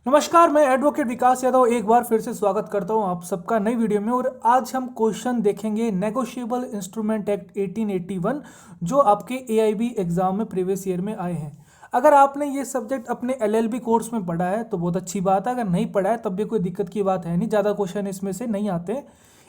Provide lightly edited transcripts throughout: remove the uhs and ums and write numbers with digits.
नमस्कार, मैं एडवोकेट विकास यादव एक बार फिर से स्वागत करता हूं आप सबका नई वीडियो में। और आज हम क्वेश्चन देखेंगे नेगोशिएबल इंस्ट्रूमेंट एक्ट 1881 जो आपके एआईबी एग्जाम में प्रीवियस ईयर में आए हैं। अगर आपने ये सब्जेक्ट अपने एलएलबी कोर्स में पढ़ा है तो बहुत अच्छी बात है, अगर नहीं पढ़ा है तब भी कोई दिक्कत की बात है नहीं, ज़्यादा क्वेश्चन इसमें से नहीं आते।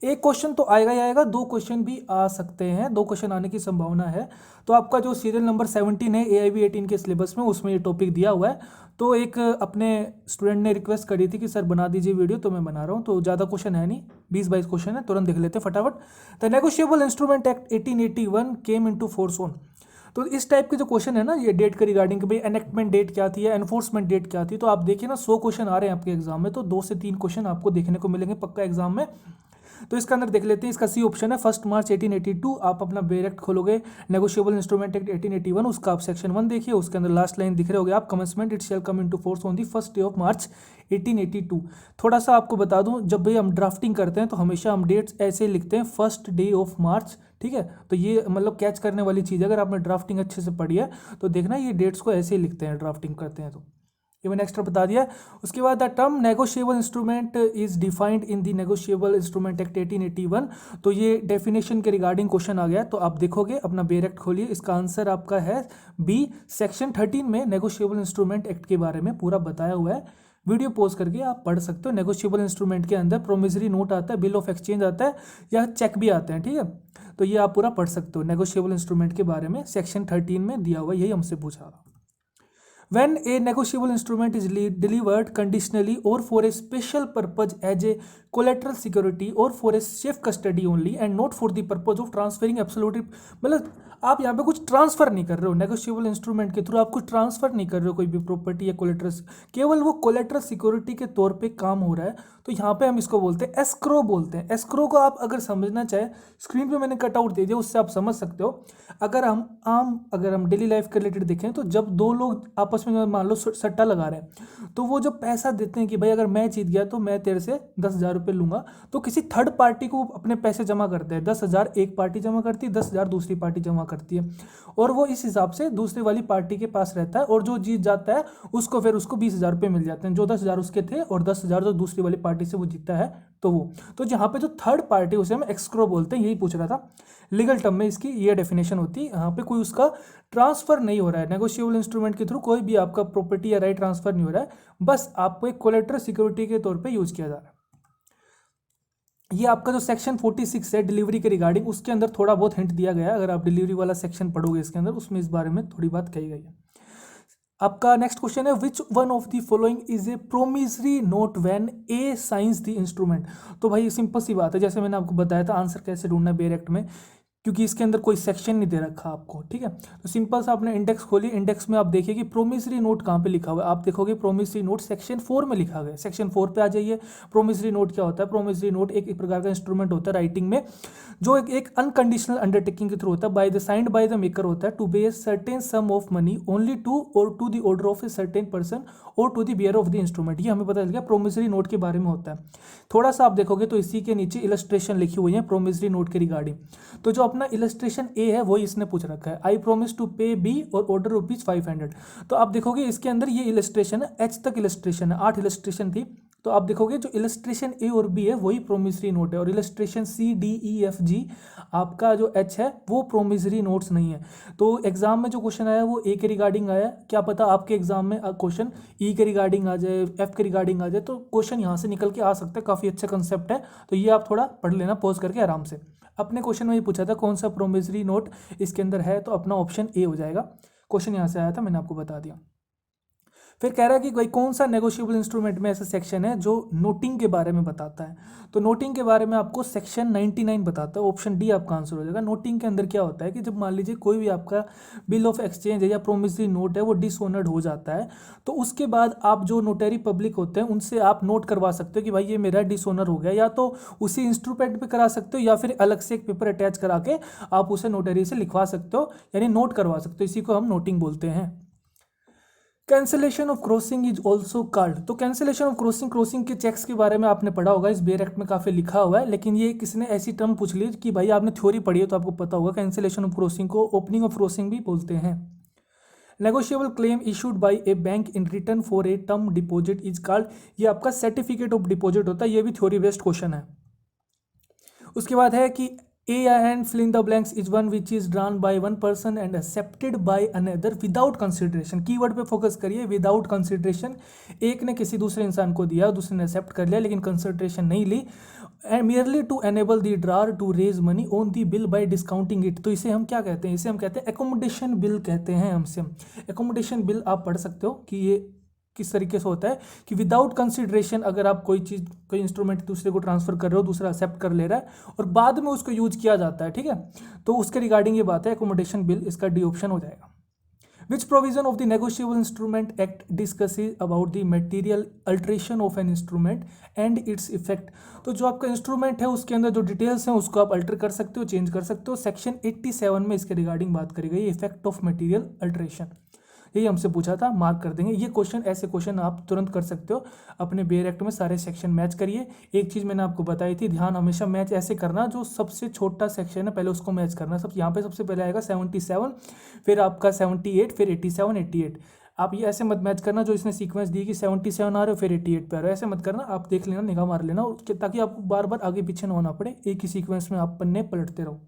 एक क्वेश्चन तो आएगा ही आएगा, दो क्वेश्चन भी आ सकते हैं, दो क्वेश्चन आने की संभावना है। तो आपका जो सीरियल नंबर 17 है एआईबी 18 के सिलेबस में, उसमें ये टॉपिक दिया हुआ है। तो एक अपने स्टूडेंट ने रिक्वेस्ट करी थी कि सर बना दीजिए वीडियो, तो मैं बना रहा हूँ। तो ज़्यादा क्वेश्चन है नहीं, 20-22 क्वेश्चन है, तुरंत देख लेते हैं फटाफट। The negotiable instrument act 1881 came into force on. तो इस टाइप के जो क्वेश्चन है ना, ये डेट के रिगार्डिंग कि भाई एनेक्टमेंट डेट क्या थी या एनफोर्समेंट डेट क्या थी। तो आप देखिए ना, 100 क्वेश्चन आ रहे हैं आपके एग्जाम में, तो 2 से 3 क्वेश्चन आपको देखने को मिलेंगे पक्का एग्जाम में। तो इसका अंदर देख लेते हैं, इसका सी ऑप्शन है 1 मार्च 1882। आप अपना बेरेक्ट खोलोगे, नेगोशिएबल इंस्ट्रूमेंट एक्ट 1881, उसका आप सेक्शन 1 देखिए, उसके अंदर लास्ट लाइन दिख रहे होगे आप, commencement it shall come into force on the first day of March 1882। थोड़ा सा आपको बता दूं, जब भी हम ड्राफ्टिंग करते हैं तो हमेशा हम डेट्स ऐसे लिखते हैं, फर्स्ट डे ऑफ मार्च। ठीक है, तो ये मतलब कैच करने वाली चीज़ है। अगर आपने ड्राफ्टिंग अच्छे से पढ़ी है तो देखना, ये डेट्स को ऐसे ही लिखते हैं ड्राफ्टिंग करते हैं। तो ये मैंने एक्स्ट्रा बता दिया। उसके बाद the term negotiable instrument is defined in the negotiable instrument act 1881। तो ये डेफिनेशन के रिगार्डिंग क्वेश्चन आ गया। तो आप देखोगे, अपना बेरेक्ट खोलिए, इसका आंसर आपका है बी। सेक्शन 13 में नेगोशिएबल इंस्ट्रूमेंट एक्ट के बारे में पूरा बताया हुआ है। वीडियो पॉज करके आप पढ़ सकते हो। नेगोशिएबल इंस्ट्रूमेंट के अंदर प्रोमिसरी नोट आता है, बिल ऑफ एक्सचेंज आता है, या चेक भी आते हैं। ठीक है, तो ये आप पूरा पढ़ सकते हो नेगोशिएबल इंस्ट्रूमेंट के बारे में, सेक्शन 13 में दिया हुआ, यही हमसे पूछा। When a negotiable instrument is delivered conditionally or for a special purpose as a collateral security or for a safe custody only and not for the purpose of transferring absolute, मतलब आप यहाँ पे कुछ ट्रांसफर नहीं कर रहे हो, negotiable instrument के थ्रू आप कुछ ट्रांसफर नहीं कर रहे हो कोई भी प्रॉपर्टी या कोलेट्रल, केवल वो कोलेट्रल सिक्योरिटी के तौर पे काम हो रहा है, तो यहाँ पे हम इसको बोलते हैं एस्क्रो बोलते हैं। एस्क्रो को आप अगर समझना चाहे, स्क्रीन पे मैंने कटआउट दे दिया, उससे आप समझ सकते हो। अगर हम डेली लाइफ के रिलेटेड देखें तो जब दो लोग आपस में मान लो सट्टा लगा रहे हैं, तो वो जो पैसा देते हैं कि भाई अगर मैं जीत गया तो मैं तेरे से 10,000 रुपये लूंगा, तो किसी थर्ड पार्टी को अपने पैसे जमा करते हैं। 10,000 एक पार्टी जमा करती है, 10,000 दूसरी पार्टी जमा करती है, और वो इस हिसाब से दूसरी वाली पार्टी के पास रहता है, और जो जीत जाता है उसको फिर उसको 20,000 रुपये मिल जाते हैं, जो 10,000 उसके थे और 10,000 जो दूसरी वाली पार्टी से वो जीतता है। तो वो, तो जहाँ पे जो थर्ड पार्टी, उसे हम एक्सक्रो बोलते हैं, यही पूछ रहा था। लीगल टर्म में इसकी ये डेफिनेशन होती है। यहाँ पे कोई उसका ट्रांसफर नहीं हो रहा है, नेगोशिएबल इंस्ट्रूमेंट के थ्रू कोई भी आपका प्रॉपर्टी या राइट ट्रांसफर नहीं हो रहा है, बस आपको एक कोलेटरल सिक्योरिटी के तौर पे यूज किया जा रहा है। ये आपका जो सेक्शन 46 है डिलीवरी के रिगार्डिंग, उसके अंदर थोड़ा बहुत हिंट दिया गया है। अगर आप डिलीवरी वाला सेक्शन पढ़ोगे इसके अंदर, उसमें इस बारे में थोड़ी बात कही गई है। आपका नेक्स्ट क्वेश्चन है, which one of the following is a promissory note when A science the instrument. तो भाई सिंपल सी बात है, जैसे मैंने आपको बताया था आंसर कैसे ढूंढना है बेयर एक्ट में, क्योंकि इसके अंदर कोई सेक्शन नहीं दे रखा आपको। ठीक है, तो सिंपल सा आपने इंडेक्स खोलिए, इंडेक्स में आप देखिए कि प्रोमिसरी नोट कहाँ पे लिखा हुआ है। आप देखोगे प्रोमिसरी नोट सेक्शन 4 में लिखा गया है, सेक्शन 4 पे आ जाइए। प्रोमिसरी नोट क्या होता है? प्रोमिसरी नोट एक प्रकार का इंस्ट्रूमेंट होता है राइटिंग में, जो एक अनकंडीशनल अंडरटेकिंग के थ्रू होता है, by the signed by the maker होता है, to pay certain sum of money only to or to the order of a certain person or to the bearer of the instrument. ये हमें पता चल गया प्रोमिसरी नोट के बारे में होता है। थोड़ा सा आप देखोगे तो इसी के नीचे इलस्ट्रेशन लिखी हुई है प्रोमिसरी नोट के रिगार्डिंग। तो जो अपना इलस्ट्रेशन ए है वही इसने पूछ रखा है, आई प्रोमिस टू पे बी और ऑर्डर ₹500। तो आप देखोगे इसके अंदर ये इलस्ट्रेशन है, एच तक इलस्ट्रेशन है, 8 इलस्ट्रेशन थी। तो आप देखोगे जो इलस्ट्रेशन ए और बी है वही प्रोमिसरी नोट है, और illustration C D E F G आपका जो एच है वो प्रोमिसरी नोट्स नहीं है। तो एग्जाम में जो क्वेश्चन आया वो ए के रिगार्डिंग आया, क्या पता आपके एग्जाम में क्वेश्चन ई के रिगार्डिंग आ जाए, एफ के रिगार्डिंग आ जाए, तो क्वेश्चन यहाँ से निकल के आ सकता है। काफ़ी अच्छा कंसेप्ट है, तो ये आप थोड़ा पढ़ लेना पॉज करके आराम से। अपने क्वेश्चन में ये पूछा था कौन सा प्रोमिसरी नोट इसके अंदर है, तो अपना ऑप्शन ए हो जाएगा। क्वेश्चन यहाँ से आया था, मैंने आपको बता दिया। फिर कह रहा है कि भाई कौन सा नेगोशिएबल इंस्ट्रूमेंट में ऐसा सेक्शन है जो नोटिंग के बारे में बताता है। तो नोटिंग के बारे में आपको सेक्शन 99 बताता है, ऑप्शन डी आपका आंसर हो जाएगा। नोटिंग के अंदर क्या होता है कि जब मान लीजिए कोई भी आपका बिल ऑफ एक्सचेंज है या प्रोमिसरी नोट है वो डिसऑनर्ड हो जाता है, तो उसके बाद आप जो नोटरी पब्लिक होते हैं उनसे आप नोट करवा सकते हो कि भाई ये मेरा डिसऑनर हो गया, या तो उसी इंस्ट्रूमेंट पे करा सकते हो या फिर अलग से एक पेपर अटैच करा के आप उसे नोटरी से लिखवा सकते हो, यानी नोट करवा सकते हो। इसी को हम नोटिंग बोलते हैं। Cancellation of crossing is also called. तो कैंसिलेशन ऑफ क्रॉसिंग के चेक्स के बारे में आपने पढ़ा होगा, इस बेयर एक्ट में काफ़ी लिखा हुआ है, लेकिन ये किसने ऐसी टर्म पूछ ली कि भाई आपने थ्योरी पढ़ी है तो आपको पता होगा कैंसिलेशन ऑफ क्रॉसिंग को ओपनिंग ऑफ क्रॉसिंग भी बोलते हैं। Negotiable claim issued by A bank in return for a term deposit is called, ये आपका सर्टिफिकेट ऑफ डिपॉजिट होता है, ये भी थ्योरी बेस्ड क्वेश्चन है। उसके बाद है कि a and fill in the blanks is one which is drawn by one person and accepted by another without consideration, keyword पे फोकस करिए, विदाउट कंसिडरेशन। एक ने किसी दूसरे इंसान को दिया, दूसरे ने एक्सेप्ट कर लिया लेकिन कंसिडरेशन नहीं ली, and merely to enable the drawer to raise money on the bill by discounting it. तो इसे हम क्या कहते हैं, इसे हम कहते हैं एकोमोडेशन बिल कहते हैं। हमसे एकोमोडेशन बिल आप पढ़ सकते हो कि ये किस तरीके से होता है कि विदाउट कंसिडरेशन अगर आप कोई चीज़, कोई इंस्ट्रूमेंट दूसरे को ट्रांसफर कर रहे हो, दूसरा एक्सेप्ट कर ले रहा है और बाद में उसको यूज किया जाता है, ठीक है, तो उसके रिगार्डिंग ये बात है एकोमोडेशन बिल, इसका डी ऑप्शन हो जाएगा। विच provision of the negotiable instrument act discusses about the material alteration of an instrument and its effect. तो जो आपका इंस्ट्रूमेंट है उसके अंदर जो डिटेल्स हैं उसको आप अल्टर कर सकते हो, चेंज कर सकते हो। सेक्शन 87 में इसके रिगार्डिंग बात करी गई, इफेक्ट ऑफ मटेरियल अल्ट्रेशन, यही हमसे पूछा था, मार्क कर देंगे। ये क्वेश्चन, ऐसे क्वेश्चन आप तुरंत कर सकते हो अपने बेयर एक्ट में, सारे सेक्शन मैच करिए। एक चीज़ मैंने आपको बताई थी, ध्यान हमेशा मैच ऐसे करना, जो सबसे छोटा सेक्शन है पहले उसको मैच करना। सब यहाँ पे सबसे पहले आएगा 77, फिर आपका 78, फिर 87, 88। आप ये ऐसे मत मैच करना जो इसने सीक्वेंस दी कि 77 आ रहे हो फिर 88 पे आ रहे हो, ऐसे मत करना। आप देख लेना, निगाह मार लेना, ताकि आपको बार बार आगे पीछे न होना पड़े, एक ही सीक्वेंस में आप पन्ने पलटते रहो।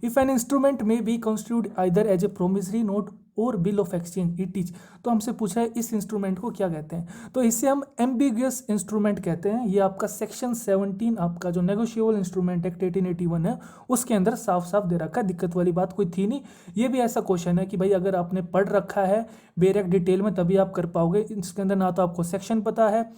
If an instrument may be constitute either as a promissory note or bill of exchange it is. तो हमसे पूछा है इस इंस्ट्रूमेंट को क्या कहते हैं, तो इसे हम एम्बिगुअस इंस्ट्रूमेंट कहते हैं। ये आपका सेक्शन 17 आपका जो नेगोशिएबल इंस्ट्रूमेंट एक्ट 1881 है उसके अंदर साफ साफ दे रखा है, दिक्कत वाली बात कोई थी नहीं। ये भी ऐसा क्वेश्चन है कि भाई अगर आपने पढ़ रखा है बेयर एक्ट डिटेल में तभी आप कर पाओगे। इसके अंदर ना तो आपको सेक्शन पता है,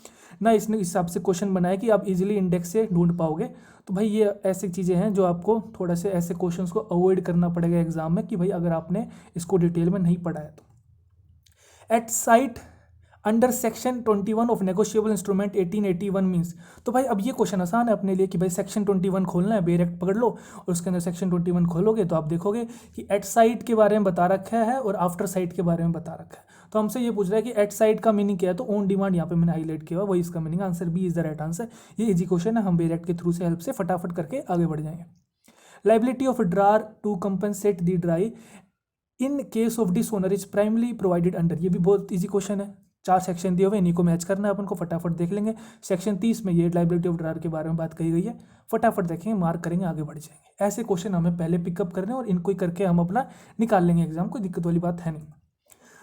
ना इसने इस हिसाब से क्वेश्चन बनाया कि आप इजीली इंडेक्स से ढूंढ पाओगे। तो भाई ये ऐसी चीज़ें हैं जो आपको थोड़ा से ऐसे क्वेश्चंस को अवॉइड करना पड़ेगा एग्जाम में, कि भाई अगर आपने इसको डिटेल में नहीं पढ़ा है तो। At sight under section 21 of negotiable instrument 1881 means. तो भाई अब ये क्वेश्चन आसान है अपने लिए कि भाई सेक्शन 21 खोलना है, बेयर एक्ट पकड़ लो और उसके अंदर सेक्शन 21 खोलोगे तो आप देखोगे कि एट साइट के बारे में बता रखा है और आफ्टर साइट के बारे में बता रखा है। तो हमसे ये पूछ रहा है कि एट साइट का मीनिंग क्या है, तो ऑन डिमांड यहाँ पे मैंने हाईलाइट किया हुआ, वही इसका meaning. Answer B is the right answer. ये इजी क्वेश्चन है, हम बेयर एक्ट के थ्रू से हेल्प से फटाफट करके आगे बढ़ जाएंगे। Liability of drawer to compensate the drawee in case of dishonour is primarily provided under. ये भी बहुत इजी क्वेश्चन है, 4 सेक्शन दिए हुए, इन्हीं को मैच करना है अपन को, फटाफट देख लेंगे। सेक्शन 30 में ये लाइबिलिटी ऑफ ड्रार के बारे में बात कही गई है, फटाफट देखेंगे, मार्क करेंगे, आगे बढ़ जाएंगे। ऐसे क्वेश्चन हमें पहले पिकअप करने और इनको ही करके हम अपना निकाल लेंगे एग्जाम, कोई दिक्कत वाली बात है नहीं।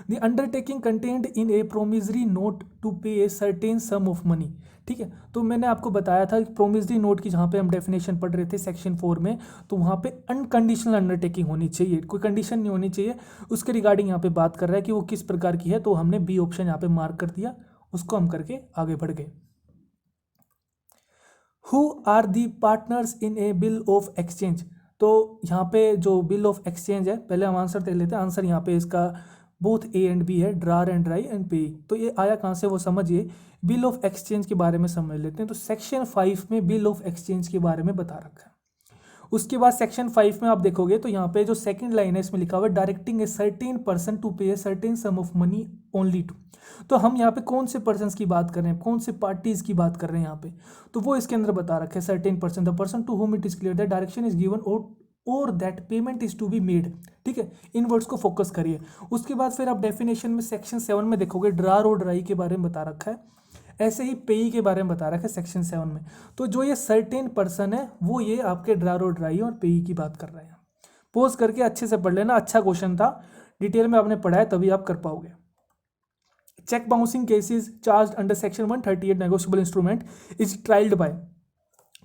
The undertaking contained in a promissory note to pay a certain sum of money। ठीक है, तो मैंने आपको बताया था प्रोमिसरी नोट की, जहाँ पे हम डेफिनेशन पढ़ रहे थे सेक्शन 4 में, तो वहाँ पे अनकंडीशनल अंडरटेकिंग होनी चाहिए, कोई कंडीशन नहीं होनी चाहिए। उसके रिगार्डिंग यहाँ पे बात कर रहा है कि वो किस प्रकार की है, तो हमने बी ऑप्शन यहाँ पे मार्क कर दिया, उसको हम करके आगे बढ़ गए। Who are the partners in a bill of exchange. तो यहाँ पे जो बिल ऑफ एक्सचेंज है, पहले हम आंसर देख लेते हैं। आंसर यहाँ पे इसका बोथ ए एंड बी है, ड्रार एंड ड्राई एंड पे। तो ये आया कहाँ से वो समझिए, बिल ऑफ एक्सचेंज के बारे में समझ लेते हैं। तो सेक्शन 5 में बिल ऑफ एक्सचेंज के बारे में बता रखा है। उसके बाद सेक्शन 5 में आप देखोगे तो यहाँ पे जो सेकंड लाइन है इसमें लिखा हुआ है directing a certain person to pay a certain sum of money only to. तो हम यहाँ पे कौन से पर्सन्स की बात कर रहे हैं, कौन से पार्टीज की बात कर रहे हैं यहाँ पे, तो वो इसके अंदर बता रखे हैं। Certain person, the person to whom it is clear that direction is given or that payment is to be made. ठीक है, इन वर्ड्स को फोकस करिए। उसके बाद फिर आप डेफिनेशन में सेक्शन 7 में देखोगे ड्रार और ड्राई के बारे में बता रखा है, ऐसे ही पेई के बारे में बता रखा है सेक्शन 7 में। तो जो ये सर्टेन पर्सन है वो ये आपके ड्रार और ड्राई और पेई की बात कर रहे हैं। पोज करके अच्छे से पढ़ लेना, अच्छा क्वेश्चन था, डिटेल में आपने पढ़ा है तभी आप कर पाओगे। Cheque bouncing cases charge under section 138 negotiable instrument is tried by.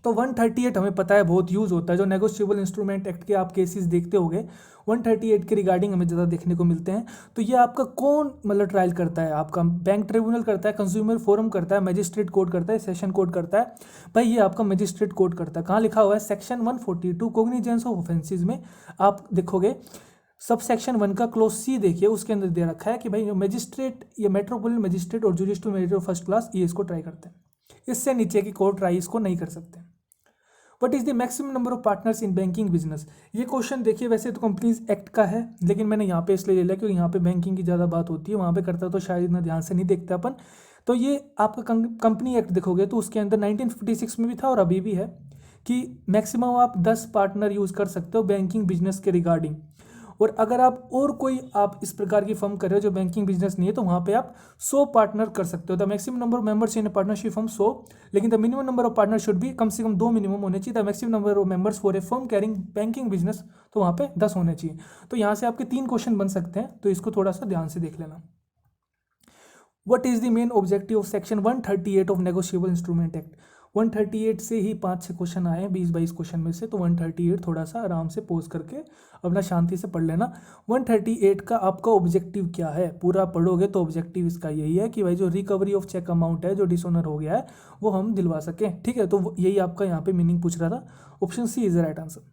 तो 138 हमें पता है बहुत यूज होता है, जो नेगोशिएबल इंस्ट्रूमेंट एक्ट के आप केसेस देखते होंगे 138 के रिगार्डिंग हमें ज़्यादा देखने को मिलते हैं। तो ये आपका कौन मतलब ट्रायल करता है, आपका बैंक ट्रिब्यूनल करता है, कंज्यूमर फोरम करता है, मजिस्ट्रेट कोर्ट करता है, सेशन कोर्ट करता है। भाई ये आपका मजिस्ट्रेट कोर्ट करता है। कहाँ लिखा हुआ है, सेक्शन 142 कोग्निजेंस ऑफ ऑफेंसेस में आप देखोगे सब सेक्शन 1 का क्लोज सी देखिए, उसके अंदर दे रखा है कि भाई मजिस्ट्रेट या मेट्रोपोलिटन मजिस्ट्रेट और जुडिशल मेजिस्ट्रेट फर्स्ट क्लास ये इसको ट्राई करते हैं, इससे नीचे की कोर्ट ट्राई इसको नहीं कर सकते। What is the maximum number of partners in banking business. ये क्वेश्चन देखिए वैसे तो कंपनीज एक्ट का है, लेकिन मैंने यहाँ पे इसलिए ले लिया क्योंकि यहाँ पे बैंकिंग की ज़्यादा बात होती है, वहाँ पे करता तो शायद इतना ध्यान से नहीं देखते अपन। तो ये आपका कंपनी एक्ट देखोगे तो उसके अंदर 1956 में भी था और अभी भी है कि मैक्सिमम आप 10 पार्टनर यूज़ कर सकते हो बैंकिंग बिजनेस के रिगार्डिंग। और अगर आप और कोई आप इस प्रकार की फर्म कर रहे हो जो बैंकिंग बिजनेस नहीं है, तो वहाँ पे आप 100 पार्टनर कर सकते हो। The maximum number of members in A partnership firm 100, लेकिन the minimum number of partner should भी कम से कम 2 मिनिमम होने चाहिए। The maximum number of members for a firm carrying banking business, तो वहाँ पे 10 होने चाहिए। तो यहाँ से आपके 3 क्वेश्चन बन सकते हैं, तो इसको थोड़ा सा ध्यान से देख लेना। What is the main objective of section 138 of negotiable instrument act? 138 से ही 5-6 क्वेश्चन आए हैं 20-22 क्वेश्चन में से, तो 138 थोड़ा सा आराम से पोज करके अपना शांति से पढ़ लेना। 138 का आपका ऑब्जेक्टिव क्या है, पूरा पढ़ोगे तो ऑब्जेक्टिव इसका यही है कि भाई जो रिकवरी ऑफ चेक अमाउंट है जो डिसऑनर हो गया है वो हम दिलवा सकें, ठीक है। तो यही आपका यहाँ पे मीनिंग पूछ रहा था। Option C is the right answer.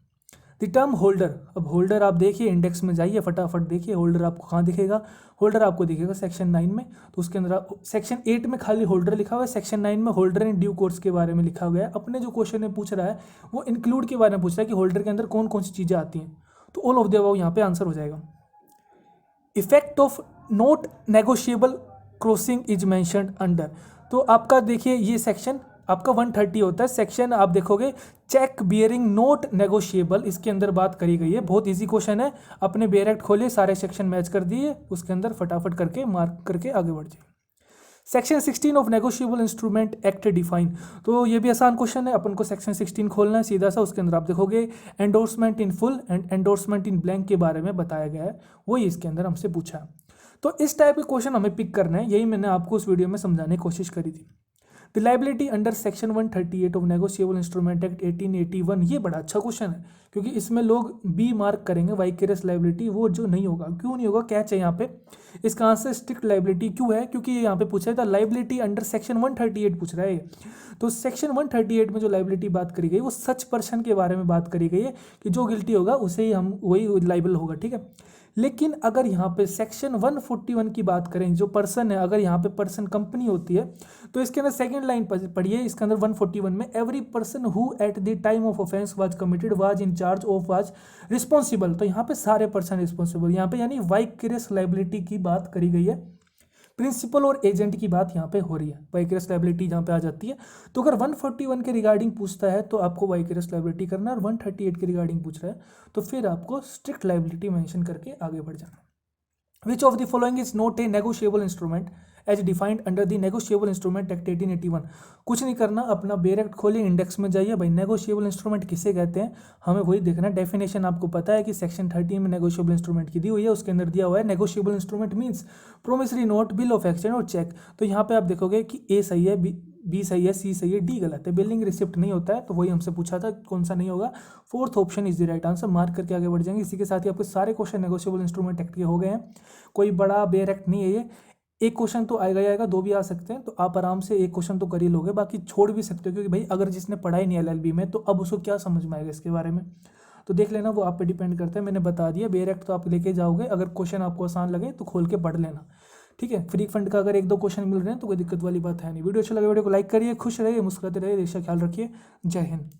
The term holder, अब होल्डर आप देखिए इंडेक्स में जाइए फटाफट देखिए होल्डर आपको कहाँ दिखेगा। होल्डर आपको दिखेगा सेक्शन 9 में, तो उसके अंदर सेक्शन 8 में खाली होल्डर लिखा हुआ है, सेक्शन 9 में होल्डर इन ड्यू कोर्स के बारे में लिखा हुआ है। अपने जो क्वेश्चन में पूछ रहा है वो इंक्लूड के बारे में पूछ रहा है कि होल्डर के अंदर कौन कौन सी चीज़ें आती हैं, तो ऑल ऑफ द अबव यहाँ पे आंसर हो जाएगा। Effect of not negotiable crossing is mentioned under, तो आपका देखिए ये सेक्शन आपका 130 होता है। सेक्शन आप देखोगे चेक बियरिंग नोट नेगोशिएबल, इसके अंदर बात करी गई है। बहुत इजी क्वेश्चन है, अपने बेयर एक्ट खोलिए, सारे सेक्शन मैच कर दिए, उसके अंदर फटाफट करके मार्क करके आगे बढ़ जाइए। Section 16 of negotiable instrument act define, तो ये भी आसान क्वेश्चन है। अपन को सेक्शन 16 खोलना है सीधा सा, उसके अंदर आप देखोगे endorsement in full and endorsement in blank के बारे में बताया गया है, वही इसके अंदर हमसे पूछा है। तो इस टाइप के क्वेश्चन हमें पिक करना है, यही मैंने आपको उस वीडियो में समझाने की कोशिश करी थी। The liability under section 138 of negotiable instrument act 1881, ये बड़ा अच्छा क्वेश्चन है क्योंकि इसमें लोग बी मार्क करेंगे, वाइकेरियस लाइबिलिटी वो जो नहीं होगा। क्यों नहीं होगा, कैच है यहाँ पे, इसका आंसर स्ट्रिक्ट लाइबिलिटी क्यों है, क्योंकि यहाँ पे पूछा है था लाइबिलिटी अंडर सेक्शन 138 पूछ रहा है। तो सेक्शन 138 में जो लाइबिलिटी बात करी गई वो सच पर्सन के बारे में बात करी गई है कि जो गिल्टी होगा उसे ही हम वही लाइबल होगा, ठीक है। लेकिन अगर यहाँ पे सेक्शन 141 की बात करें, जो पर्सन है, अगर यहाँ पे पर्सन कंपनी होती है, तो इसके अंदर सेकंड लाइन पढ़िए, इसके अंदर 141 में every person who at the time of offence was committed was in charge of was responsible, तो यहाँ पे सारे पर्सन रिस्पॉन्सिबल, यहाँ पे यानी वाइकेरियस लाइबिलिटी की बात करी गई है। प्रिंसिपल और एजेंट की बात यहाँ पे हो रही है, वाइकेरियस लाइबिलिटी जहाँ पे आ जाती है। तो अगर 141 के रिगार्डिंग पूछता है तो आपको वाइकेरियस लाइबिलिटी करना है, और 138 के रिगार्डिंग पूछ रहा है तो फिर आपको स्ट्रिक्ट लाइबिलिटी मेंशन करके आगे बढ़ जाना। Which of the following is not a negotiable instrument as defined under the negotiable instrument act 1881, कुछ नहीं करना, अपना बेयर एक्ट खोलिए, इंडेक्स में जाइए, भाई नेगोशिएबल इंस्ट्रूमेंट किसे कहते हैं हमें वही देखना। डेफिनेशन आपको पता है कि सेक्शन 13 में नेगोशिएबल इंस्ट्रूमेंट की दी हुई है, उसके अंदर दिया हुआ है negotiable instrument means promissory note, bill of exchange और चेक। तो यहाँ पे आप देखोगे कि ए सही है, बी सही है, सी सही है, डी गलत है, बिलिंग रिसिप्ट नहीं होता है, तो वही हमसे पूछा था कौन सा नहीं होगा। Fourth option is the right answer, mark करके आगे बढ़ जाएंगे। इसी के साथ ही आपके सारे क्वेश्चन नेगोशिएबल इंस्ट्रूमेंट एक्ट के हो गए हैं, कोई बड़ा बेयर एक्ट नहीं है ये। एक क्वेश्चन तो आएगा ही आएगा, दो भी आ सकते हैं, तो आप आराम से एक क्वेश्चन तो कर ही लोगे, बाकी छोड़ भी सकते हो, क्योंकि भाई अगर जिसने पढ़ा ही नहीं एलएलबी में तो अब उसको क्या समझ में आएगा इसके बारे में, तो देख लेना, वो आप पे डिपेंड करता है। मैंने बता दिया बेयर एक्ट तो आप लेके जाओगे, अगर क्वेश्चन आपको आसान लगे तो खोल के पढ़ लेना, ठीक है। फ्री फंड का अगर 1-2 क्वेश्चन मिल रहे हैं तो कोई दिक्कत वाली बात है नहीं। वीडियो अच्छा लगे वीडियो को लाइक करिए, खुश रहिए, मुस्कुराते रहिए, देश का ख्याल रखिए, जय हिंद।